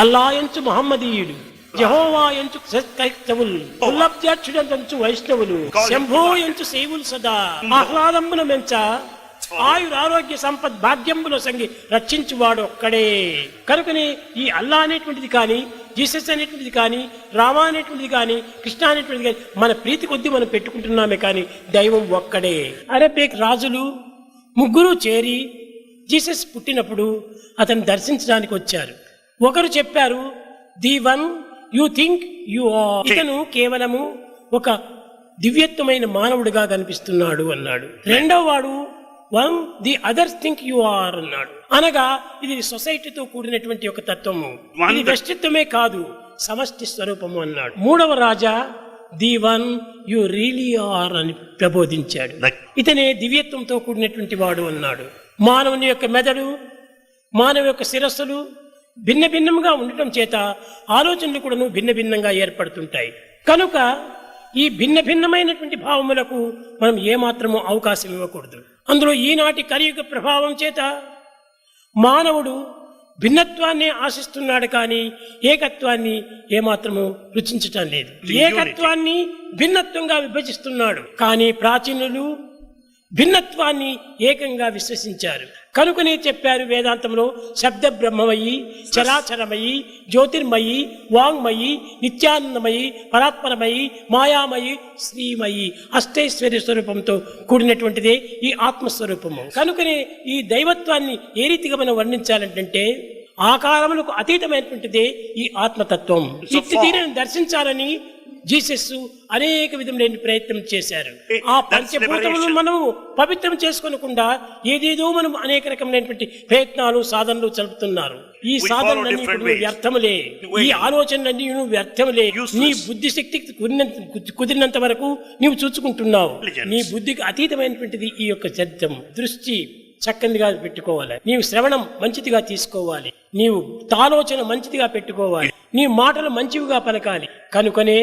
అల్లాయంచు మహమ్మదీయుడు, యెహోవాయంచు క్రైస్తవులు, ఉల్లబ్జాక్షుడంచు వైష్ణవులు, శంభోయంచు శైవులు సదా ఆహ్లాదంబున మెంచ ఆయురారోగ్య సంపద్ భాగ్యంబుల సంగి రక్షించువాడు ఒక్కడే. కనుకనే ఈ అల్లా అనేటువంటిది కానీ, జీసస్ అనేటువంటిది కానీ, రామ అనేటువంటిది కానీ, కృష్ణ అనేటువంటిది కానీ మన ప్రీతి కొద్దీ మనం పెట్టుకుంటున్నామే కానీ దైవం ఒక్కడే. అరబిక్ రాజులు ముగ్గురు చేరి జీసస్ పుట్టినప్పుడు అతను దర్శించడానికి వచ్చారు. ఒకరు చెప్పారు, the one you think you are, ఇతను కేవలము ఒక దివ్యత్వమైన మానవుడిగా కనిపిస్తున్నాడు అన్నాడు. రెండవ వాడు one the others think you are అన్నాడు. అనగా ఇది సొసైటీతో కూడినటువంటి ఒక తత్వము, ఇది వ్యక్తిత్వమే కాదు సమష్టి స్వరూపము అన్నాడు. మూడవ రాజా the one you really are అని ప్రబోధించాడు. ఇతనే దివ్యత్వంతో కూడినటువంటి వాడు అన్నాడు. మానవుని యొక్క మెదడు, మానవ యొక్క శిరస్సులు భిన్న భిన్నంగా ఉండటం చేత ఆలోచనలు కూడాను భిన్న భిన్నంగా ఏర్పడుతుంటాయి. కనుక ఈ భిన్న భిన్నమైనటువంటి భావములకు మనం ఏమాత్రము అవకాశం ఇవ్వకూడదు. అందులో ఈనాటి కలియుగ ప్రభావం చేత మానవుడు భిన్నత్వాన్ని ఆశిస్తున్నాడు కానీ ఏకత్వాన్ని ఏమాత్రము రుచించటం లేదు. ఏకత్వాన్ని భిన్నత్వంగా విభజిస్తున్నాడు కానీ ప్రాచీనులు భిన్నత్వాన్ని ఏకంగా విశ్వసించారు. కనుకనే చెప్పారు వేదాంతంలో శబ్ద బ్రహ్మమయి, చరాచరమయి, జ్యోతిర్మయి, వాంగ్మయి, నిత్యానందమయి, పరాత్పరమయి, మాయామయి, శ్రీమయి అష్టైశ్వర్య స్వరూపంతో కూడినటువంటిదే ఈ ఆత్మస్వరూపము. కనుకనే ఈ దైవత్వాన్ని ఏ రీతిగా మనం వర్ణించాలంటే ఆకారములకు అతీతమైనటువంటిదే ఈ ఆత్మతత్వం. ఇట్టి దీనిని దర్శించాలని జీసస్ అనేక విధములైన ప్రయత్నం చేశారు. ఆ పంచభూతములను మనము పవిత్రం చేసుకోనకుండా ఏదేదో మనం అనేక రకమైనటువంటి ప్రయత్నాలు సాధనలు జరుపుతున్నారు. ఈ సాధనలన్నీ వ్యర్థములే, ఈ ఆలోచనలన్నీ వ్యర్థములే. నీ బుద్ధి శక్తికి కుదిరినంత వరకు నీవు చూసుకుంటున్నావు. నీ బుద్ధికి అతీతమైనటువంటిది ఈ యొక్క చరిత్రం. దృష్టి చక్కనిగా పెట్టుకోవాలి, నీవు శ్రవణం మంచిదిగా తీసుకోవాలి, నీవు ఆలోచన మంచిదిగా పెట్టుకోవాలి, నీ మాటలు మంచివిగా పలకాలి. కనుకనే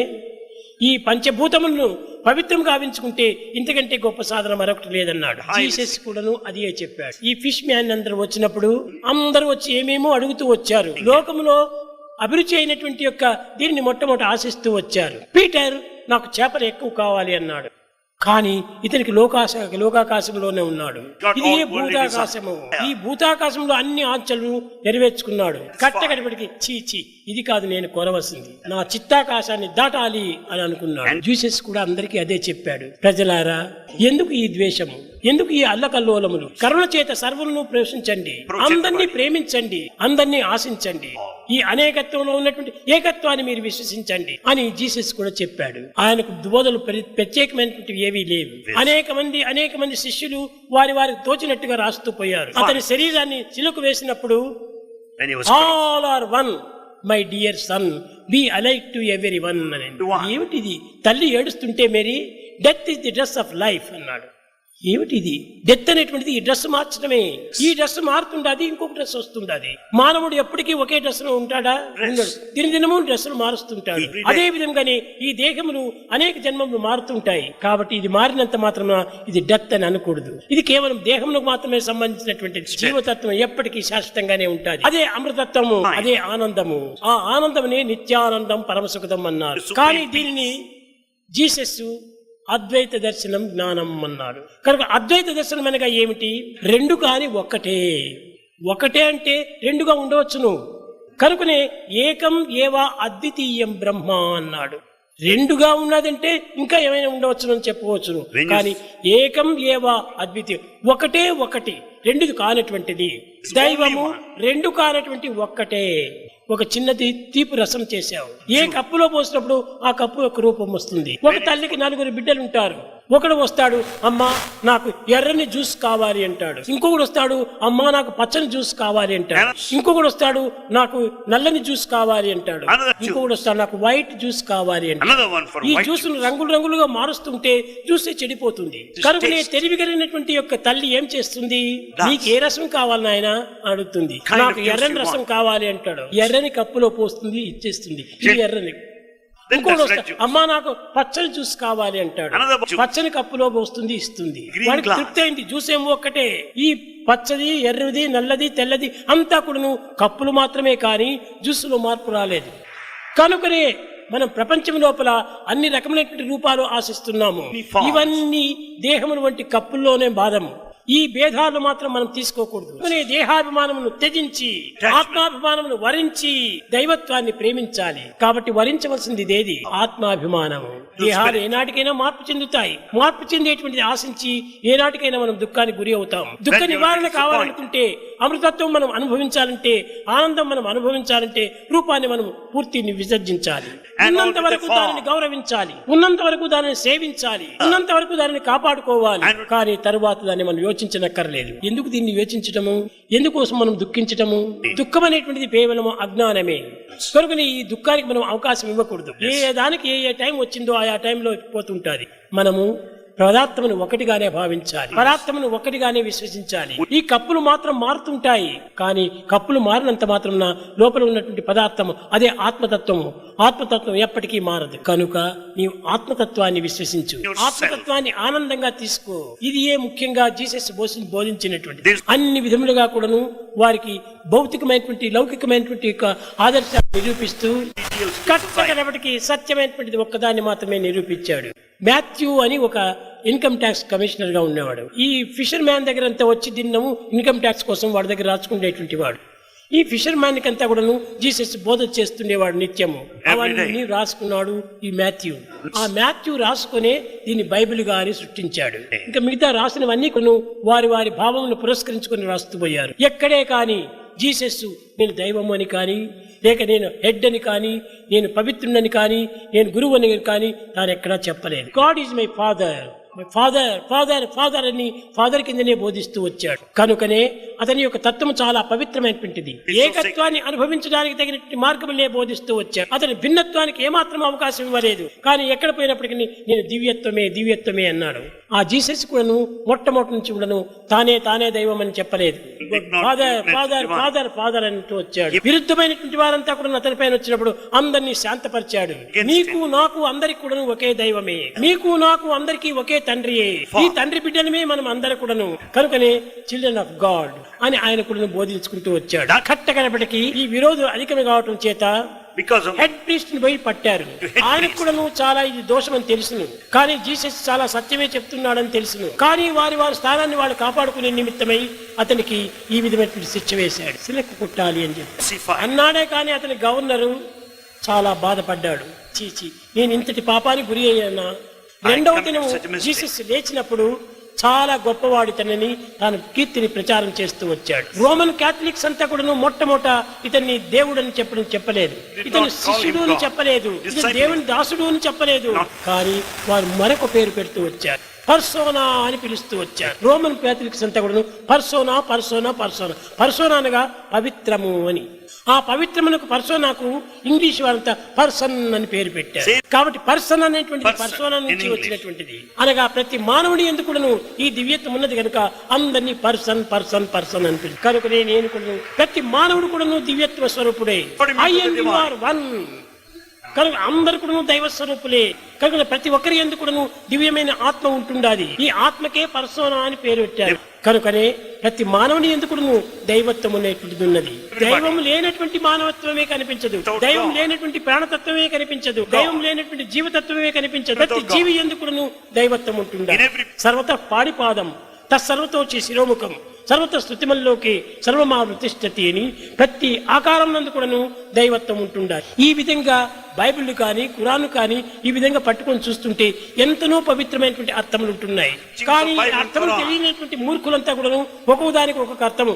ఈ పంచభూతములను పవిత్రం గావించుకుంటే ఇంతకంటే గొప్ప సాధన మరొకటి లేదన్నాడు. జీసస్ కూడాను అదే చెప్పాడు. ఈ ఫిష్ మ్యాన్ అందరూ వచ్చినప్పుడు అందరూ వచ్చి ఏమేమో అడుగుతూ వచ్చారు. లోకములో అభిరుచి అయినటువంటి యొక్క దీనిని మొట్టమొదటి ఆశిస్తూ వచ్చారు. పీటర్ నాకు చేపలు ఎక్కువ కావాలి అన్నాడు. కానీ ఇతనికి లోకాకాశంలోనే ఉన్నాడు. ఇది భూతాకాశము. ఈ భూతాకాశంలో అన్ని ఆంక్షలను నెరవేర్చుకున్నాడు. కట్టకడిపటికి చీచి ఇది కాదు నేను కోరవలసింది, నా చిత్తాకాశాన్ని దాటాలి అని అనుకున్నాడు. జీసస్ కూడా అందరికీ అదే చెప్పాడు. ప్రజలారా, ఎందుకు ఈ ద్వేషము, ఎందుకు ఈ అల్లకల్లోలములు? కరుణ చేత సర్వులను ప్రవేశించండి, అందరినీ ప్రేమించండి, అందరినీ ఆశించండి, ఈ అనేకత్వంలో ఉన్నటువంటి ఏకత్వాన్ని మీరు విశ్వసించండి అని జీసస్ కూడా చెప్పాడు. ఆయనకు బోధలు ప్రత్యేకమైనటువంటి ఏవీ లేవు. అనేక మంది శిష్యులు వారికి తోచినట్టుగా రాస్తూ పోయారు. అతని శరీరాన్ని చిలుకు వేసినప్పుడు all are one my dear son, be alike to every one అని. ఏమిటిది? తల్లి ఏడుస్తుంటే mere death is the dress of life అన్నాడు. ఏమిటిది? డెత్ అనేటువంటిది ఈ డ్రెస్ మార్చడమే. ఈ డ్రెస్ మారుతుండది, ఇంకొక డ్రెస్ వస్తుండది. మానవుడు ఎప్పటికీ ఒకే డ్రెస్ లో ఉంటాడా? ఉండడు. దినదినము డ్రెస్సులు మారుస్తుంటాడు. అదే విధంగానే ఈ దేహములు అనేక జన్మములు మారుతుంటాయి. కాబట్టి ఇది మారినంత మాత్రమే ఇది డెత్ అని అనకూడదు. ఇది కేవలం దేహములకు మాత్రమే సంబంధించినటువంటి జీవతత్వం ఎప్పటికీ శాశ్వతంగానే ఉంటుంది. అదే అమృతత్వము, అదే ఆనందము. ఆ ఆనందమునే నిత్యానందం పరమసుఖదం అన్నారు. కానీ దీనిని జీసస్ అద్వైత దర్శనం జ్ఞానం అన్నాడు. కనుక అద్వైత దర్శనం అనగా ఏమిటి? రెండు కాని ఒక్కటే. ఒకటే అంటే రెండుగా ఉండవచ్చును. కనుకనే ఏకం ఏవా అద్వితీయం బ్రహ్మ అన్నాడు. రెండుగా ఉన్నదంటే ఇంకా ఏమైనా ఉండవచ్చునని చెప్పవచ్చును. కానీ ఏకం ఏవా అద్వితీయం, ఒకటే ఒకటి, రెండు కానటువంటిది. దైవము రెండు కానటువంటి ఒక్కటే. ఒక చిన్నది తీపి రసం చేశావు, ఏ కప్పులో పోసినప్పుడు ఆ కప్పు యొక్క రూపం వస్తుంది. ఒక తల్లికి 4 బిడ్డలు ఉంటారు. ఒకడు వస్తాడు, అమ్మా నాకు ఎర్రని జ్యూస్ కావాలి అంటాడు. ఇంకొకడు వస్తాడు, అమ్మా నాకు పచ్చని జ్యూస్ కావాలి అంటాడు. ఇంకొకడు వస్తాడు, నాకు నల్లని జ్యూస్ కావాలి అంటాడు. ఇంకొకడు వస్తాడు, నాకు వైట్ జ్యూస్ కావాలి అంటాడు. ఈ జ్యూస్ రంగులు రంగులుగా మారుస్తుంటే జ్యూసే చెడిపోతుంది. కనుకనే తెలివి కలిగినటువంటి యొక్క తల్లి ఏం చేస్తుంది? నీకు ఏ రసం కావాలి నాయన అడుగుతుంది. నాకు ఎర్రని రసం కావాలి అంటాడు. ఎర్రని కప్పులో పోస్తుంది, ఇచ్చేస్తుంది. ఇది ఎర్రని. Then ఇంకోటి that's red వస్తా- juice. అమ్మా నాకు పచ్చని జ్యూస్ కావాలి అంటాడు. Another juice. పచ్చని కప్పులో పోస్తుంది, ఇస్తుంది. Green వాడికి glass. తృప్తి అయింది. జ్యూస్ ఏమో ఒక్కటే. ఈ పచ్చది, ఎర్రది, నల్లది, తెల్లది అంతా కూడాను కప్పులు మాత్రమే కానీ జ్యూసులో మార్పు రాలేదు. కనుకనే మనం ప్రపంచం లోపల అన్ని రకమైనటువంటి రూపాలు ఆశిస్తున్నాము. Any forms. ఇవన్నీ దేహమును వంటి కప్పుల్లోనే బాధము. ఈ భేదాలు మాత్రం మనం తీసుకోకూడదు. కనుకనే దేహాభిమానమును త్యజించి ఆత్మాభిమానమును వరించి దైవత్వాన్ని ప్రేమించాలి. కాబట్టి వరించవలసింది ఇదేది ఆత్మాభిమానము. దేహాలు ఏనాటికైనా మార్పు చెందుతాయి. మార్పు చెందేటువంటిది ఆశించి ఏనాటికైనా మనం దుఃఖానికి గురి అవుతాం. దుఃఖ నివారణ కావాలనుకుంటే, అమృతత్వం మనం అనుభవించాలంటే, ఆనందం మనం అనుభవించాలంటే రూపాన్ని మనం పూర్తిని విసర్జించాలి. ఉన్నంత వరకు దానిని గౌరవించాలి, ఉన్నంత వరకు దానిని సేవించాలి, ఉన్నంత వరకు దానిని కాపాడుకోవాలి. కానీ తరువాత దాన్ని మనం యోచించనక్కర్లేదు. ఎందుకు దీన్ని యోచించటము? ఎందుకోసం మనం దుఃఖించటము? దుఃఖం అనేటువంటిది కేవలం అజ్ఞానమే. కనుక ఈ దుఃఖానికి మనం అవకాశం ఇవ్వకూడదు. ఏ దానికి ఏ టైం వచ్చిందో ఆయా టైంలో పోతుంటాది. మనము పదార్థమును ఒకటిగానే భావించాలి, పదార్థమును ఒకటిగానే విశ్వసించాలి. ఈ కప్పులు మాత్రం మారుతుంటాయి, కానీ కప్పులు మారినంత మాత్రం లోపల ఉన్నటువంటి పదార్థము అదే ఆత్మతత్వము. ఆత్మతత్వం ఎప్పటికీ మారదు. కనుక నీవు ఆత్మతత్వాన్ని విశ్వసించు, ఆత్మతత్వాన్ని ఆనందంగా తీసుకో. ఇది ముఖ్యంగా జీసస్ బోధించినటువంటి అన్ని విధములుగా కూడాను వారికి భౌతికమైనటువంటి లౌకికమైనటువంటి యొక్క ఆదర్శాన్ని నిరూపిస్తూ కట్టకడపటికి సత్యమైనటువంటిది ఒక్కదాన్ని మాత్రమే నిరూపించాడు. మాథ్యూ అని ఒక ఇన్కమ్ ట్యాక్స్ కమిషనర్ గా ఉన్నవాడు. ఈ ఫిషర్ మ్యాన్ దగ్గర అంతా వచ్చి దిన్నము ఇన్కమ్ ట్యాక్స్ కోసం వాడి దగ్గర రాసుకునేటువంటి వాడు. ఈ ఫిషర్ మ్యాన్ కంతా కూడాను జీసస్ బోధ చేస్తుండేవాడు నిత్యము. అవన్నీ రాసుకున్నాడు ఈ మాథ్యూ. ఆ మాథ్యూ రాసుకునే దీన్ని బైబిల్ గాని సృష్టించాడు. ఇంకా మిగతా రాసినవన్నీ కొను వారి వారి భావములను పురస్కరించుకుని రాస్తూ పోయారు. ఎక్కడే కానీ జీసస్ నేను దైవము అని కానీ, లేక నేను హెడ్ అని కానీ, నేను పవిత్రుడని కానీ, నేను గురువు అని కానీ తాను ఎక్కడా చెప్పలేదు. God is my father, father father father అని ఫాదర్ కిందనే బోధిస్తూ వచ్చాడు. కనుకనే అతని యొక్క తత్వం చాలా పవిత్రమైనటువంటిది. ఏకత్వాన్ని అనుభవించడానికి తగినటువంటి మార్గములే బోధిస్తూ వచ్చాడు. అతని భిన్నత్వానికి ఏమాత్రం అవకాశం ఇవ్వలేదు. కానీ ఎక్కడ పోయినప్పటికీ నేను దివ్యత్వమే దివ్యత్వమే అన్నాడు. ఆ జీసస్ కూడాను మొట్టమొదటి నుంచి కూడాను తానే దైవం అని చెప్పలేదు. ఫాదర్ ఫాదర్ ఫాదర్ ఫాదర్ అంటూ వచ్చాడు. విరుద్ధమైనటువంటి వారంతా కూడా అతని పైన వచ్చినప్పుడు అందరినీ శాంతపరిచాడు. నీకు నాకు అందరికి కూడాను ఒకే దైవమే, నీకు నాకు అందరికీ ఒకే తండ్రియే, ఈ తండ్రి బిడ్డలమే మనం అందరూ కూడాను. కనుకనే చిల్డ్రన్ ఆఫ్ గాడ్ అని ఆయన కూడా బోధించుకుంటూ వచ్చాడు. కట్టకనప్పటికీ ఈ విరోధం అధికమే కావటం చేత హెడ్ ప్రీస్ట్ ని పోయి పట్టారు. ఆయనకు కూడా చాలా ఇది దోషమని తెలుసును, కానీ జీసస్ చాలా సత్యమే చెప్తున్నాడని తెలుసును. కానీ వారి స్థానాన్ని వాళ్ళు కాపాడుకునే నిమిత్తమై అతనికి ఈ విధమైనటువంటి శిక్ష వేశాడు. సిలెక్కు కుట్టాలి అని చెప్పి అన్నాడే. కానీ అతని గవర్నరు చాలా బాధపడ్డాడు. చీచి, నేను ఇంతటి పాపానికి గురి అయ్యానా? రెండవ దినం జీసస్ లేచినప్పుడు చాలా గొప్పవాడి తనని తాను కీర్తిని ప్రచారం చేస్తూ వచ్చాడు. రోమన్ క్యాథలిక్స్ అంతా కూడా మొట్టమొదట ఇతన్ని దేవుడు అని చెప్పలేదు, ఇతను శిష్యుడు అని చెప్పలేదు, ఇతను దేవుని దాసుడు అని చెప్పలేదు. కానీ వారు మరొక పేరు పెడుతూ వచ్చారు, పర్సోనా అని పిలుస్తూ వచ్చారు. రోమన్ క్యాథలిక్స్ అంతా కూడా పర్సోనా పర్సోనా పర్సోనా పర్సోనా అనగా పవిత్రము అని. ఆ పవిత్రమునకు పర్సోనాకు ఇంగ్లీష్ వారంతా పర్సన్ అని పేరు పెట్టారు. కాబట్టి పర్సన్ అనేటువంటిది పర్సోనా నుంచి వచ్చినటువంటిది. అనగా ప్రతి మానవుడి ఎందుకును ఈ దివ్యత్వం ఉన్నది కనుక అందరినీ పర్సన్ పర్సన్ పర్సన్ అని పిలుస్తారు. కనుక నేను కూడా ప్రతి మానవుడు కూడాను దివ్యత్వ స్వరూపుడే. I and you are one. కనుక అందరు కూడా దైవ స్వరూపులే. కనుక ప్రతి ఒక్కరి ఎందుకు కూడా దివ్యమైన ఆత్మ ఉంటుండాలి. ఈ ఆత్మకే పర్సోనా అని పేరు పెట్టారు. కనుకనే ప్రతి మానవుని ఎందుకు దైవత్వం అనేటువంటిది ఉన్నది. దైవం లేనటువంటి మానవత్వమే కనిపించదు, దైవం లేనటువంటి ప్రాణతత్వమే కనిపించదు, దైవం లేనటువంటి జీవతత్వమే కనిపించదు. ప్రతి జీవి ఎందుకు దైవత్వం ఉంటుండాలి. సర్వత పాడిపాదం తత్సర్వతోచి శిరోముఖం సర్వత స్థుతిమల్లోకి సర్వమావృతిష్టతి అని ప్రతి ఆకారం నందు కూడాను దైవత్వం ఉంటుండాలి. ఈ విధంగా బైబిల్ కానీ ఖురాన్ కానీ ఈ విధంగా పట్టుకొని చూస్తుంటే ఎంతనో పవిత్రమైనటువంటి అర్థములు ఉంటున్నాయి. కానీ అర్థములు తెలియనటువంటి మూర్ఖులంతా కూడాను ఒక్కొక్క దానికి ఒక్కొక్క అర్థము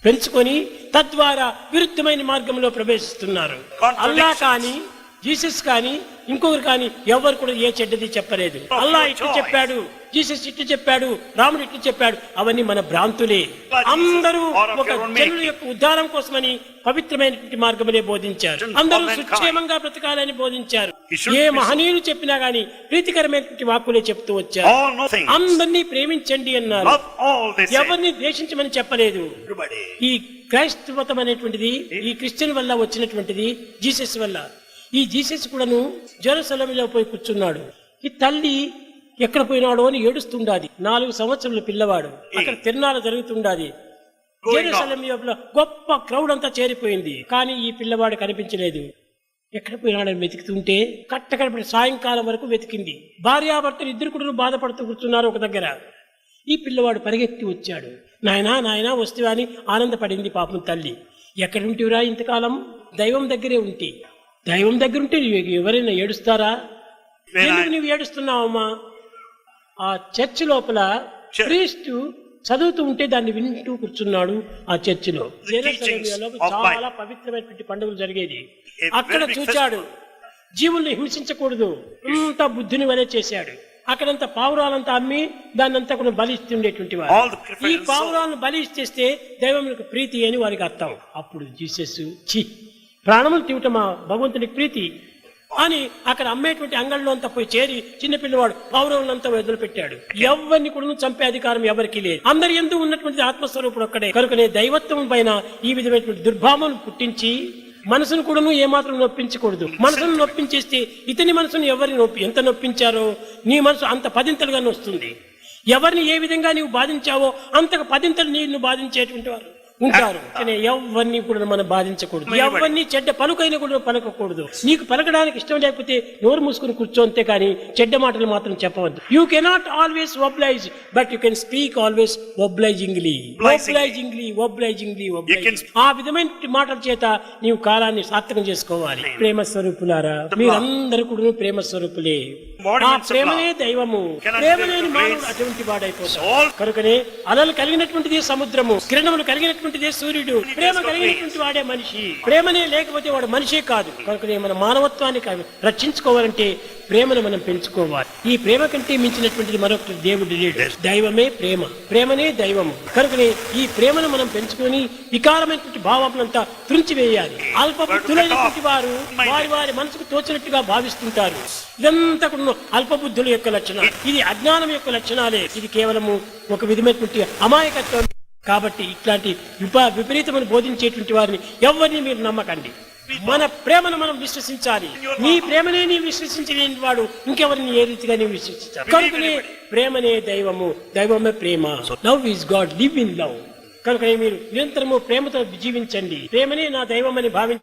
పెంచుకొని తద్వారా విరుద్ధమైన మార్గంలో ప్రవేశిస్తున్నారు. అల్లా కానీ జీసస్ కానీ ఇంకొకరు కానీ ఎవరు కూడా ఏ చెడ్డది చెప్పలేదు. అల్లా ఇట్లు చెప్పాడు, జీసస్ ఇట్లు చెప్పాడు, రాముడు ఇట్లు చెప్పాడు, అవన్నీ మన భ్రాంతులే. అందరూ ఒక జనుల యొక్క ఉద్ధారం కోసమని పవిత్రమైనటువంటి మార్గములే బోధించారు. అందరూ సుక్షేమంగా బ్రతకాలని బోధించారు. ఏ మహనీయులు చెప్పినా గానీ ప్రీతికరమైనటువంటి వాక్కులే చెప్తూ వచ్చారు. అందరినీ ప్రేమించండి అన్నారు, ఎవరిని ద్వేషించమని చెప్పలేదు. ఈ క్రైస్తవతం అనేటువంటిది ఈ క్రిస్టియన్ వల్ల వచ్చినటువంటిది, జీసస్ వల్ల. ఈ జీసస్ కూడాను జెరూసలేములో పోయి కూర్చున్నాడు. ఈ తల్లి ఎక్కడ పోయినాడో అని ఏడుస్తుండాది. 4 సంవత్సరాల పిల్లవాడు. అక్కడ తిరునాళ్ళ జరుగుతుండాది. జెరూసలేం లోపల గొప్ప క్రౌడ్ అంతా చేరిపోయింది. కానీ ఈ పిల్లవాడు కనిపించలేదు. ఎక్కడ పోయినాడని వెతుకుతుంటే కట్టకడపడి సాయంకాలం వరకు వెతికింది. భార్యాభర్తలు ఇద్దరు కూడా బాధపడుతూ కూర్చున్నారు ఒక దగ్గర. ఈ పిల్లవాడు పరిగెత్తి వచ్చాడు. నాయనా నాయనా వస్తువా అని ఆనందపడింది పాపం తల్లి. ఎక్కడుంటివిరా ఇంతకాలం? దైవం దగ్గరే ఉంటే. దైవం దగ్గర ఉంటే ఎవరైనా ఏడుస్తారా? ఎందుకు నువ్వు ఏడుస్తున్నావమ్మా? ఆ చర్చి లోపల క్రీస్తు చదువుతూ ఉంటే దాన్ని వింటూ కూర్చున్నాడు. ఆ చర్చిలో చాలా పవిత్రమైనటువంటి పండుగలు జరిగేది. అక్కడ చూచాడు. జీవుల్ని హింసించకూడదు, అంత బుద్ధిని వలె చేశాడు. అక్కడంతా పావురాలంతా అమ్మి దాన్ని అంతా కూడా బలి ఇస్తుండేటువంటి వారు. ఈ పావురాలను బలి ఇచ్చేస్తే దైవములకు ప్రీతి అని వారికి అర్థం. అప్పుడు జీసస్ ప్రాణములు తీవటమా భగవంతునికి ప్రీతి అని అక్కడ అమ్మేటువంటి అంగళ్ళలో అంతా పోయి చేరి చిన్నపిల్లవాడు పౌరవులంతా వదిలిపెట్టాడు. ఎవరిని కూడా చంపే అధికారం ఎవరికి లేదు. అందరి యందు ఉన్నటువంటి ఆత్మస్వరూపుడు ఒక్కడే. కనుకనే దైవత్వం పైన ఈ విధమైనటువంటి దుర్భావం పుట్టించి మనసును కూడాను ఏమాత్రం నొప్పించకూడదు. మనసును నొప్పించేస్తే ఇతని మనసును ఎవరిని ఎంత నొప్పించారో నీ మనసు అంత పదింతలుగా వస్తుంది. ఎవరిని ఏ విధంగా నీవు బాధించావో అంతకు పదింతలు నీవు బాధించేటువంటి వారు ఉంటారు. ఎవరిని కూడా మనం బాధించకూడదు. ఎవరిని చెడ్డ పలుకైనా కూడా పలకకూడదు. నీకు పలకడానికి ఇష్టం లేకపోతే నోరు మూసుకుని కూర్చో, అంతే కానీ చెడ్డ మాటలు మాత్రం చెప్పవద్దు. You cannot always oblige, but you can speak always obligingly. ఆ విధమైన మాటల చేత నీవు కాలాన్ని సార్థకం చేసుకోవాలి. ప్రేమ స్వరూపులారా, మీరందరూ కూడా ప్రేమ స్వరూపులే. ఆ ప్రేమనే దైవము. ప్రేమ లేని మానవుడు అటువంటి వాడైపోతాడు. కనుకనే అలలు కలిగినటువంటిది సముద్రము, కిరణములు కలిగినటువంటిదే సూర్యుడు. ప్రేమ కలిగినటువంటి వాడే మనిషి. ప్రేమనే లేకపోతే వాడు మనిషే కాదు. కనుకనే మన మానవత్వాన్ని రక్షించుకోవాలంటే ప్రేమను మనం పెంచుకోవాలి. ఈ ప్రేమ కంటే మించినటువంటిది మరొకటి దేవుడు లేడు. దైవమే ప్రేమ, ప్రేమనే దైవము. కనుకనే ఈ ప్రేమను మనం పెంచుకొని వికారమైనటువంటి భావాలంతా తుడిచివేయాలి. అల్పబుద్ధులైనటువంటి వారు వారి వారి మనసుకు తోచినట్టుగా భావిస్తుంటారు. ఇదంతా కూడా అల్పబుద్ధుల యొక్క లక్షణాలు. ఇది అజ్ఞానం యొక్క లక్షణాలే. ఇది కేవలము ఒక విధమైనటువంటి అమాయకత్వం. కాబట్టి ఇట్లాంటి విపరీతమని బోధించేటువంటి వారిని ఎవరిని మీరు నమ్మకండి. మన ప్రేమను మనం విశ్వసించాలి. నీ ప్రేమనే నీవు విశ్వసించలేని వాడు ఇంకెవరిని ఏ రీతిగా నీవు విశ్వసించాలి. కనుకనే ప్రేమనే దైవము, దైవమే ప్రేమ. Love is God, live in love. కనుక మీరు నిరంతరము ప్రేమతో జీవించండి. ప్రేమనే నా దైవం అని భావించండి.